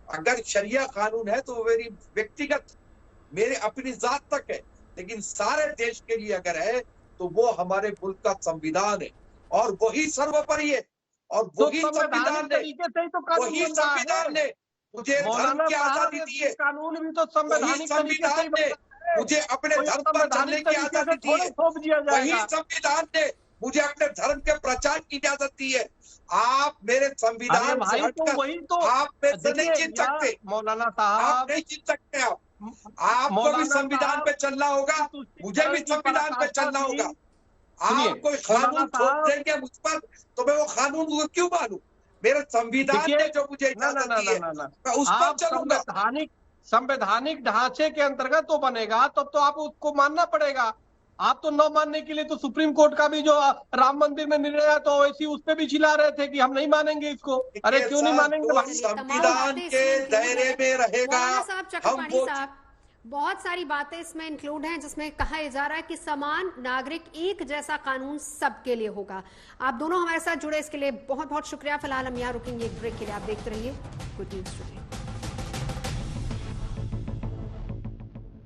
अगर शरिया कानून है तो मेरी व्यक्तिगत, मेरे अपनी जात तक है, लेकिन सारे देश के लिए अगर है तो वो हमारे मुल्क का संविधान है और वही सर्वोपरि है। और वही संविधान ने मुझे धर्म की आजादी दी है, कानून भी तो संवैधानिक संविधान ने मुझे अपने धर्म पर चलने की आजादी दी है, वही संविधान ने मुझे अपने धर्म के प्रचार की इजाजत दी है। आप मेरे संविधान से हटकर आप मेरे से नहीं जीत सकते मौलाना साहब, आप नहीं जीत सकते। आपको भी संविधान पे चलना होगा, मुझे भी संविधान पे चलना होगा। आप कोई कानून थोप देंगे मुझ पर तो मैं वो कानून को क्यों मानूं? मेरे संविधान ने जो मुझे इजाजत दी है मैं उस पर चलूंगा। संवैधानिक ढांचे के अंतर्गत तो बनेगा, तब तो आप उसको मानना पड़ेगा। आप तो न मानने के लिए तो सुप्रीम कोर्ट का भी जो राम मंदिर में निर्णय है तो ऐसी उस पर भी चिल्ला रहे थे कि हम नहीं मानेंगे इसको। अरे क्यों नहीं मानेंगे? संविधान के दायरे में रहेगा। हम वो बहुत सारी बातें इसमें इंक्लूड हैं जिसमें कहा जा रहा है कि समान नागरिक एक जैसा कानून सबके लिए होगा। आप दोनों हमारे साथ जुड़े इसके लिए बहुत बहुत शुक्रिया। फिलहाल हम यहाँ रुकेंगे एक ब्रेक के लिए। आप देखते रहिए गुड न्यूज टुडे।